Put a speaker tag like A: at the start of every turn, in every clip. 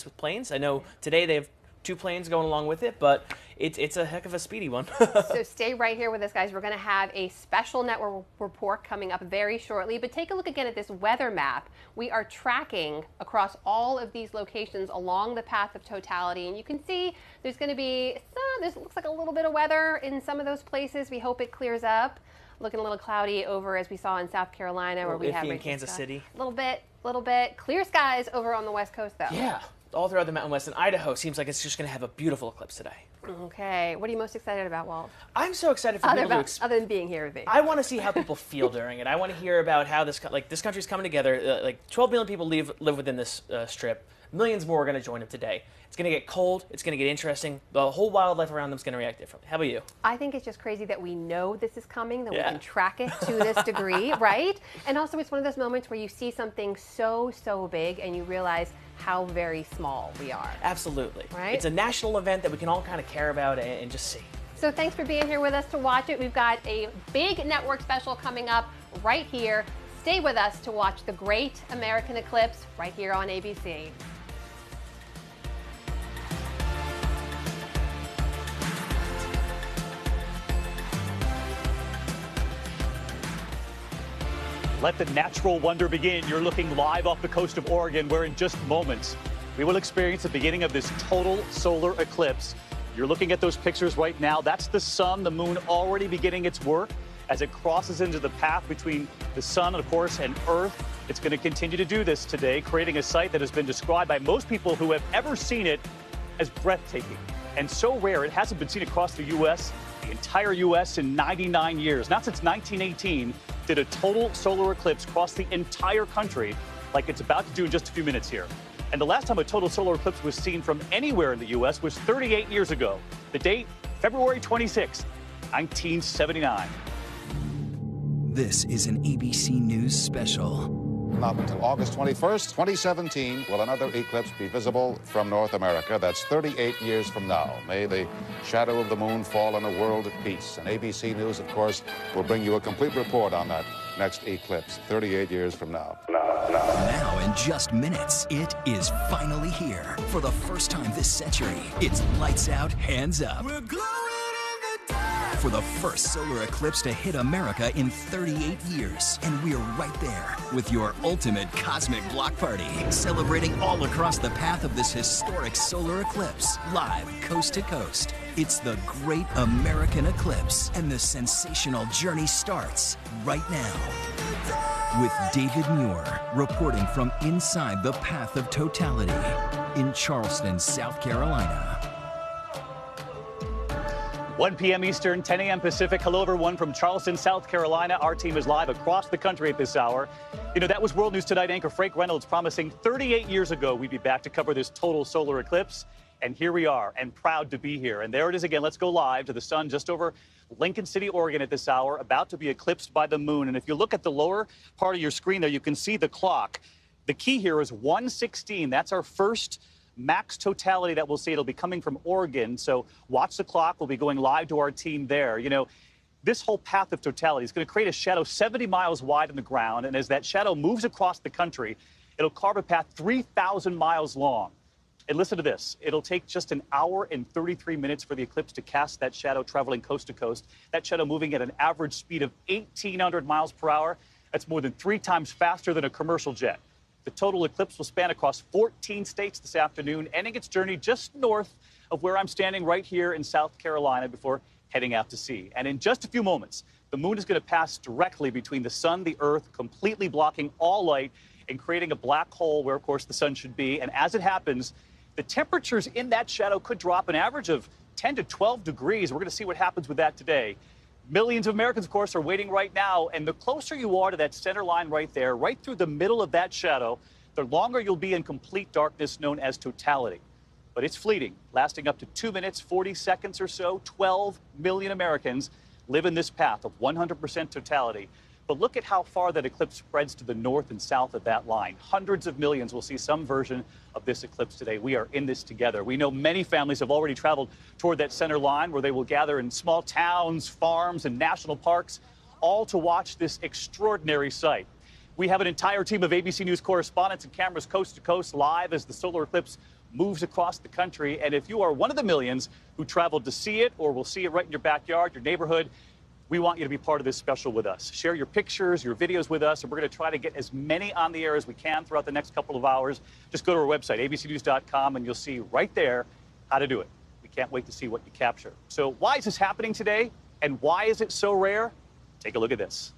A: competes with planes. I know today they have 2 planes going along with it, but it's a heck of a speedy one.
B: So stay right here with us, guys. We're going to have a special network report coming up very shortly. But take a look again at this weather map. We are tracking across all of these locations along the path of totality. And you can see there's going to be this looks like a little bit of weather in some of those places. We hope it clears up. Looking a little cloudy over, as we saw in South Carolina, where we have
A: in Kansas City.
B: A little bit. Clear skies over on the West Coast, though.
A: Yeah. All throughout the Mountain West, and Idaho seems like it's just going to have a beautiful eclipse today.
B: Okay. What are you most excited about, Walt?
A: I'm so excited for people to
B: other than being here with me.
A: I want to see how people feel during it. I want to hear about how this country's coming together. 12 million people live within this strip. Millions more are going to join them today. It's going to get cold. It's going to get interesting. The whole wildlife around them is going to react differently. How about you?
B: I think it's just crazy that we know this is coming, that we can track it to this degree, right? And also, it's one of those moments where you see something so big and you realize how very small we are.
A: Absolutely.
B: Right?
A: It's a national event that we can all kind of care about and just see.
B: So thanks for being here with us to watch it. We've got a big network special coming up right here. Stay with us to watch the Great American Eclipse right here on ABC.
C: Let the natural wonder begin. You're looking live off the coast of Oregon, where in just moments we will experience the beginning of this total solar eclipse. You're looking at those pictures right now. That's the sun, the moon already beginning its work as it crosses into the path between the sun, of course, and Earth. It's going to continue to do this today, creating a sight that has been described by most people who have ever seen it as breathtaking and so rare. It hasn't been seen across the U.S., the entire U.S., in 99 years. Not since 1918 did a total solar eclipse cross the entire country like it's about to do in just a few minutes here. And the last time a total solar eclipse was seen from anywhere in the U.S. was 38 years ago. The date, February 26, 1979.
D: This is an ABC News special.
E: Not until August 21st, 2017, will another eclipse be visible from North America. That's 38 years from now. May the shadow of the moon fall on a world at peace. And ABC News, of course, will bring you a complete report on that next eclipse, 38 years from now.
D: Now, in just minutes, it is finally here. For the first time this century, it's lights out, hands up. We're glowing in the dark. For the first solar eclipse to hit America in 38 years. And we're right there with your ultimate cosmic block party, celebrating all across the path of this historic solar eclipse, live coast to coast. It's the Great American Eclipse, and the sensational journey starts right now. With David Muir reporting from inside the path of totality in Charleston, South Carolina.
C: 1 p.m. Eastern, 10 a.m. Pacific. Hello, everyone from Charleston, South Carolina. Our team is live across the country at this hour. You know, that was World News Tonight anchor Frank Reynolds promising 38 years ago we'd be back to cover this total solar eclipse. And here we are, and proud to be here. And there it is again. Let's go live to the sun just over Lincoln City, Oregon at this hour, about to be eclipsed by the moon. And if you look at the lower part of your screen there, you can see the clock. The key here is 1:16. That's our first max totality that we'll see. It'll be coming from Oregon. So watch the clock. We'll be going live to our team there. You know, this whole path of totality is going to create a shadow 70 miles wide on the ground. And as that shadow moves across the country, it'll carve a path 3,000 miles long. And listen to this. It'll take just an hour and 33 minutes for the eclipse to cast that shadow traveling coast to coast. That shadow moving at an average speed of 1,800 miles per hour. That's more than 3 times faster than a commercial jet. The total eclipse will span across 14 states this afternoon, ending its journey just north of where I'm standing right here in South Carolina before heading out to sea. And in just a few moments, the moon is going to pass directly between the sun, the earth, completely blocking all light and creating a black hole where, of course, the sun should be. And as it happens, the temperatures in that shadow could drop an average of 10 to 12 degrees. We're going to see what happens with that today. Millions of Americans, of course, are waiting right now. And the closer you are to that center line right there, right through the middle of that shadow, the longer you'll be in complete darkness known as totality. But it's fleeting, lasting up to 2 minutes, 40 seconds or so. 12 million Americans live in this path of 100% totality. But look at how far that eclipse spreads to the north and south of that line. Hundreds of millions will see some version of this eclipse today. We are in this together. We know many families have already traveled toward that center line where they will gather in small towns, farms, and national parks, all to watch this extraordinary sight. We have an entire team of ABC News correspondents and cameras coast to coast live as the solar eclipse moves across the country. And if you are one of the millions who traveled to see it or will see it right in your backyard, your neighborhood, we want you to be part of this special with us. Share your pictures, your videos with us, and we're going to try to get as many on the air as we can throughout the next couple of hours. Just go to our website, abcnews.com, and you'll see right there how to do it. We can't wait to see what you capture. So why is this happening today, and why is it so rare? Take a look at this.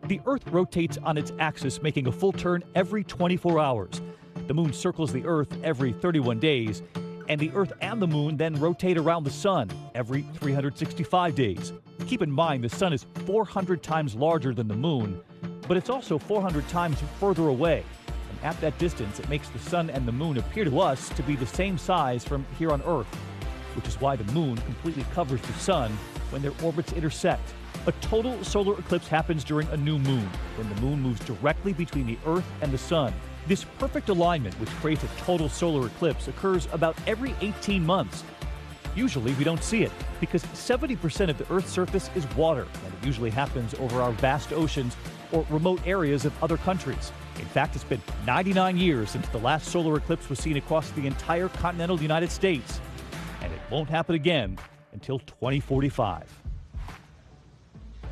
F: The Earth rotates on its axis, making a full turn every 24 hours. The moon circles the Earth every 31 days, and the Earth and the moon then rotate around the sun every 365 days. Keep in mind, the sun is 400 times larger than the moon, but it's also 400 times further away. And at that distance, it makes the sun and the moon appear to us to be the same size from here on Earth, which is why the moon completely covers the sun when their orbits intersect. A total solar eclipse happens during a new moon, when the moon moves directly between the Earth and the sun. This perfect alignment, which creates a total solar eclipse, occurs about every 18 months. Usually we don't see it because 70% of the Earth's surface is water, and it usually happens over our vast oceans or remote areas of other countries. In fact, it's been 99 years since the last solar eclipse was seen across the entire continental United States, and it won't happen again until 2045.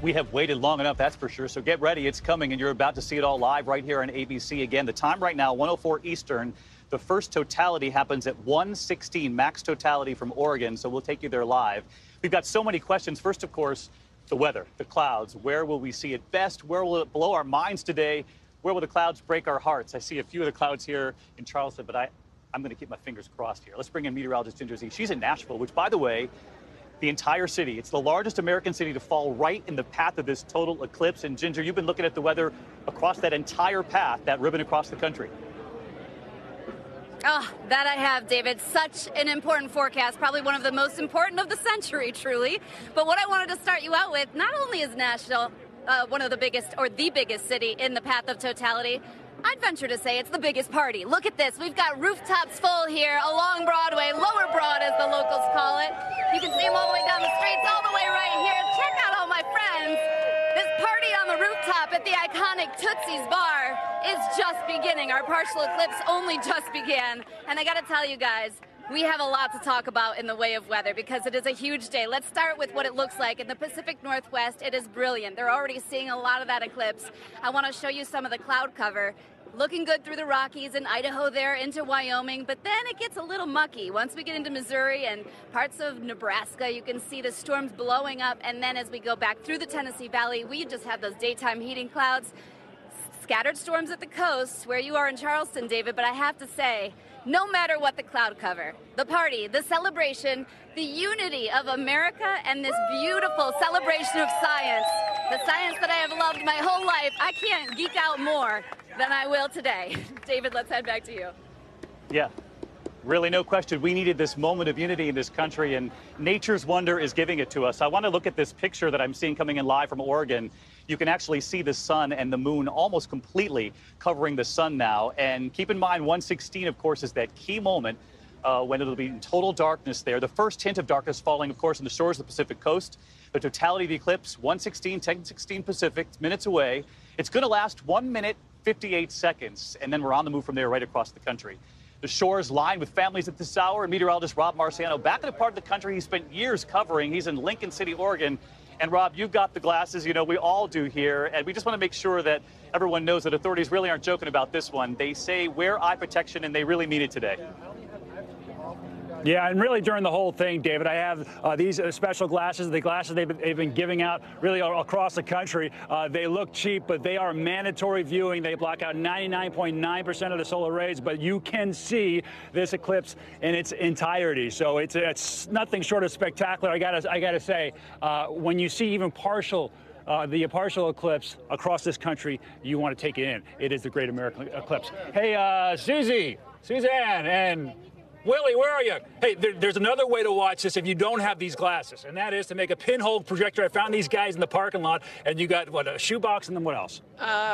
C: We have waited long enough, that's for sure. So get ready. It's coming, and you're about to see it all live right here on ABC. Again, the time right now, 1:04 Eastern. The first totality happens at 1:16, max totality from Oregon. So we'll take you there live. We've got so many questions. First, of course, the weather, the clouds. Where will we see it best? Where will it blow our minds today? Where will the clouds break our hearts? I see a few of the clouds here in Charleston, but I'm going to keep my fingers crossed here. Let's bring in meteorologist Ginger Z. She's in Nashville, which, by the way, the entire city. It's the largest American city to fall right in the path of this total eclipse. And Ginger, you've been looking at the weather across that entire path, that ribbon across the country.
G: Oh, that I have, David. Such an important forecast, probably one of the most important of the century, truly. But what I wanted to start you out with, not only is Nashville one of the biggest, or the biggest city in the path of totality, I'd venture to say it's the biggest party. Look at this. We've got rooftops full here along Broadway, Lower Broad as the locals call it. You can see them all the way down the streets, all the way right here. Check out all my friends. This party on the rooftop at the iconic Tootsie's Bar is just beginning. Our partial eclipse only just began. And I got to tell you guys, we have a lot to talk about in the way of weather because it is a huge day. Let's start with what it looks like in the Pacific Northwest. It is brilliant. They're already seeing a lot of that eclipse. I want to show you some of the cloud cover. Looking good through the Rockies and Idaho there into Wyoming, but then it gets a little mucky. Once we get into Missouri and parts of Nebraska, you can see the storms blowing up, and then as we go back through the Tennessee Valley, we just have those daytime heating clouds. Scattered storms at the coast, where you are in Charleston, David, but I have to say, no matter what the cloud cover, the party, the celebration, the unity of America, and this beautiful celebration of science, the science that I have loved my whole life, I can't geek out more than I will today. David, let's head back to you.
C: Yeah, really no question. We needed this moment of unity in this country, and nature's wonder is giving it to us. I want to look at this picture that I'm seeing coming in live from Oregon. You can actually see the sun and the moon almost completely covering the sun now. And keep in mind, 1:16, of course, is that key moment when it'll be in total darkness there. The first hint of darkness falling, of course, on the shores of the Pacific coast. The totality of the eclipse, 1:16, 10:16 Pacific, minutes away. It's going to last 1 minute, 58 seconds, and then we're on the move from there right across the country. The shores lined with families at this hour, and meteorologist Rob Marciano back in a part of the country he spent years covering. He's in Lincoln City, Oregon. And Rob, you've got the glasses, you know, we all do here, and we just want to make sure that everyone knows that authorities really aren't joking about this one. They say wear eye protection, and they really mean it today.
H: Yeah, and really during the whole thing, David, I have these special glasses, the glasses they've been giving out really across the country. They look cheap, but they are mandatory viewing. They block out 99.9% of the solar rays, but you can see this eclipse in its entirety. So it's nothing short of spectacular. I gotta say, when you see even the partial eclipse across this country, you want to take it in. It is the Great American Eclipse. Hey, Suzanne, and Willie, where are you? Hey, there's another way to watch this if you don't have these glasses, and that is to make a pinhole projector. I found these guys in the parking lot, and you got, what, a shoebox and then what else?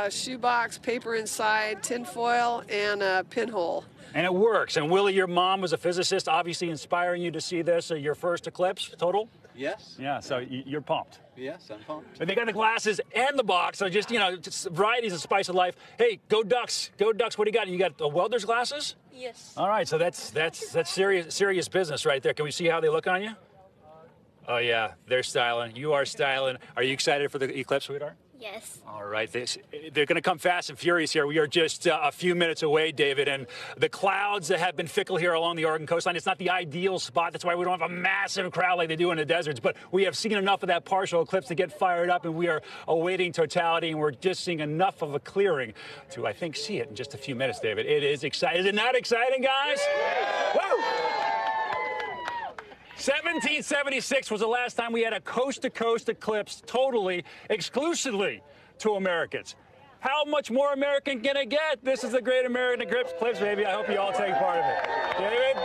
I: Shoebox, paper inside, tinfoil, and a pinhole.
H: And it works. And Willie, your mom was a physicist, obviously inspiring you to see this, your first eclipse total?
J: Yes.
H: Yeah, so you're pumped.
J: Yes, I'm home.
H: And they got the glasses and the box, so just, just varieties of spice of life. Hey, go Ducks. Go Ducks. What do you got? You got welder's glasses?
K: Yes.
H: All right, so that's serious business right there. Can we see how they look on you? Oh, yeah, they're styling. You are styling. Are you excited for the Eclipse, sweetheart?
K: Yes.
H: All right, they're going to come fast and furious here. We are just a few minutes away, David, and the clouds that have been fickle here along the Oregon coastline. It's not the ideal spot. That's why we don't have a massive crowd like they do in the deserts, but we have seen enough of that partial eclipse to get fired up, and we are awaiting totality, and we're just seeing enough of a clearing to, I think, see it in just a few minutes, David. It is exciting. Is it not exciting, guys? Woo! 1776 was the last time we had a coast-to-coast eclipse totally, exclusively to Americans. How much more American can it get? This is the Great American Eclipse, baby. I hope you all take part of it. David?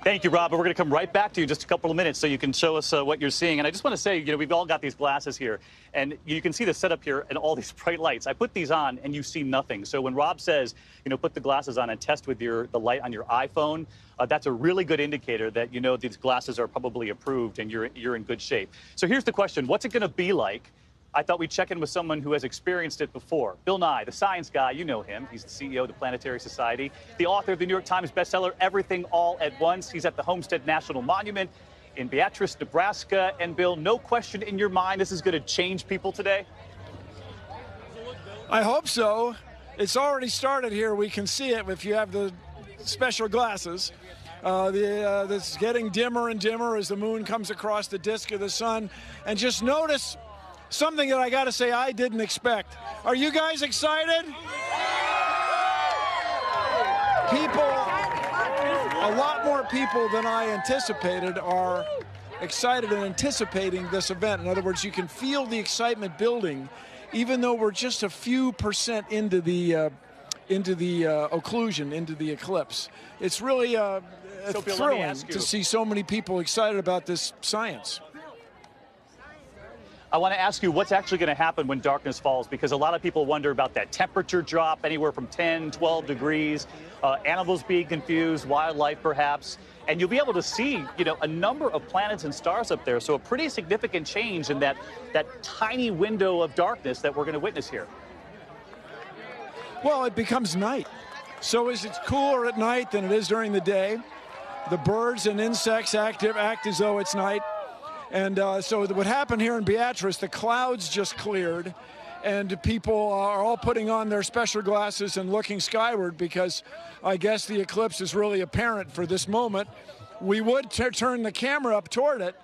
C: Thank you, Rob. We're going to come right back to you in just a couple of minutes so you can show us what you're seeing. And I just want to say, we've all got these glasses here, and you can see the setup here and all these bright lights. I put these on, and you see nothing. So when Rob says, put the glasses on and test with the light on your iPhone, that's a really good indicator that these glasses are probably approved and you're in good shape. So here's the question: what's it going to be like? I thought we'd check in with someone who has experienced it before. Bill Nye, the science guy, you know him. He's the CEO of the Planetary Society, the author of the New York Times bestseller, Everything All at Once. He's at the Homestead National Monument in Beatrice, Nebraska. And Bill, no question in your mind this is going to change people today?
L: I hope so. It's already started here. We can see it if you have the special glasses. It's getting dimmer and dimmer as the moon comes across the disk of the sun. And just notice something that I got to say I didn't expect. Are you guys excited? A lot more people than I anticipated are excited and anticipating this event. In other words, you can feel the excitement building, even though we're just a few percent into the occlusion, into the eclipse. It's really thrilling to see so many people excited about this science.
C: I want to ask you what's actually going to happen when darkness falls, because a lot of people wonder about that temperature drop, anywhere from 10, 12 degrees, animals being confused, wildlife perhaps, and you'll be able to see, a number of planets and stars up there. So a pretty significant change in that tiny window of darkness that we're going to witness here.
L: Well, it becomes night. So it's cooler at night than it is during the day. The birds and insects act as though it's night. And so what happened here in Beatrice, the clouds just cleared, and people are all putting on their special glasses and looking skyward, because I guess the eclipse is really apparent for this moment. We would turn the camera up toward it,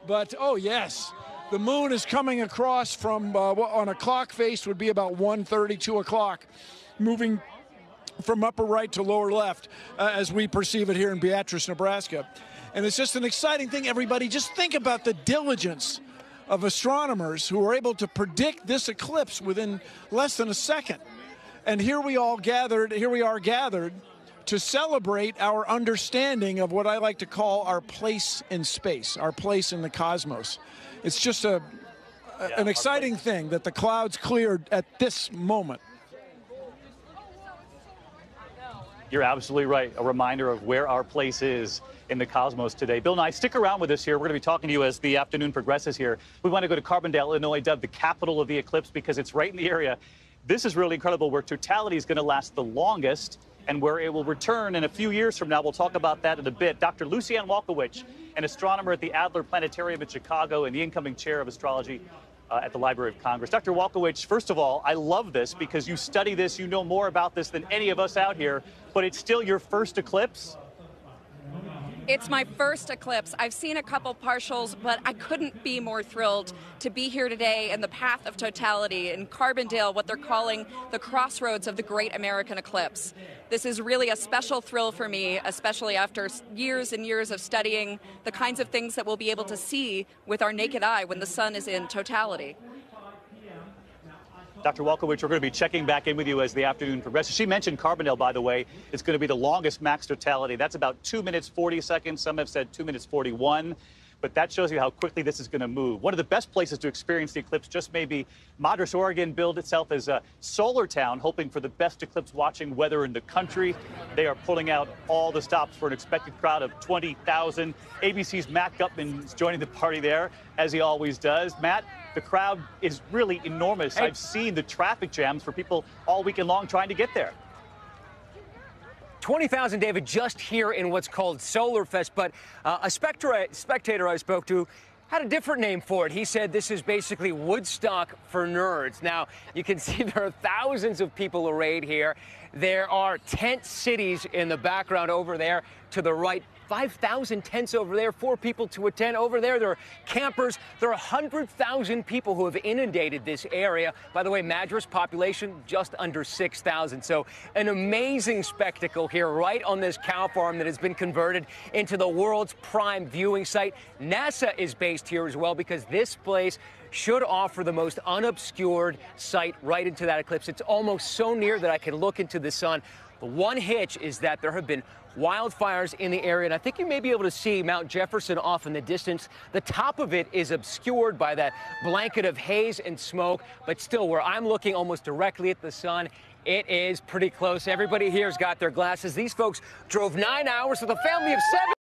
L: but oh yes, the moon is coming across from, on a clock face would be about 1:30, 2 o'clock, moving from upper right to lower left as we perceive it here in Beatrice, Nebraska. And it's just an exciting thing, everybody. Just think about the diligence of astronomers who were able to predict this eclipse within less than a second. And here we are gathered to celebrate our understanding of what I like to call our place in space, our place in the cosmos. It's just an exciting thing that the clouds cleared at this moment.
C: You're absolutely right. A reminder of where our place is in the cosmos today. Bill Nye, stick around with us here. We're going to be talking to you as the afternoon progresses here. We want to go to Carbondale, Illinois, dubbed the capital of the eclipse because it's right in the area. This is really incredible, where totality is going to last the longest and where it will return in a few years from now. We'll talk about that in a bit. Dr. Lucianne Walkowicz, an astronomer at the Adler Planetarium in Chicago and the incoming chair of astrology at the Library of Congress. Dr. Walkowicz, first of all, I love this because you study this, you know more about this than any of us out here, but it's still your first eclipse?
M: It's my first eclipse. I've seen a couple partials, but I couldn't be more thrilled to be here today in the path of totality in Carbondale, what they're calling the crossroads of the Great American Eclipse. This is really a special thrill for me, especially after years and years of studying the kinds of things that we'll be able to see with our naked eye when the sun is in totality.
C: Dr. Walkowicz, we're going to be checking back in with you as the afternoon progresses. She mentioned Carbondale, by the way. It's going to be the longest max totality. That's about 2 minutes, 40 seconds. Some have said 2 minutes, 41. but that shows you how quickly this is going to move. One of the best places to experience the eclipse just maybe Madras, Oregon, billed itself as a solar town, hoping for the best eclipse watching weather in the country. They are pulling out all the stops for an expected crowd of 20,000. ABC's Matt Gutman is joining the party there, as he always does. Matt, the crowd is really enormous. I've seen the traffic jams for people all weekend long trying to get there.
J: 20,000, David, just here in what's called Solar Fest. But a spectator I spoke to had a different name for it. He said this is basically Woodstock for nerds. Now, you can see there are thousands of people arrayed here. There are tent cities in the background over there to the right. 5,000 tents over there, 4 people to a tent over there. There are campers. There are 100,000 people who have inundated this area. By the way, Madras population just under 6,000. So an amazing spectacle here right on this cow farm that has been converted into the world's prime viewing site. NASA is based here as well because this place should offer the most unobscured sight right into that eclipse. It's almost so near that I can look into the sun. The one hitch is that there have been wildfires in the area, and I think you may be able to see Mount Jefferson off in the distance. The top of it is obscured by that blanket of haze and smoke, but still, where I'm looking almost directly at the sun, it is pretty close. Everybody here's got their glasses. These folks drove 9 hours with a family of 7.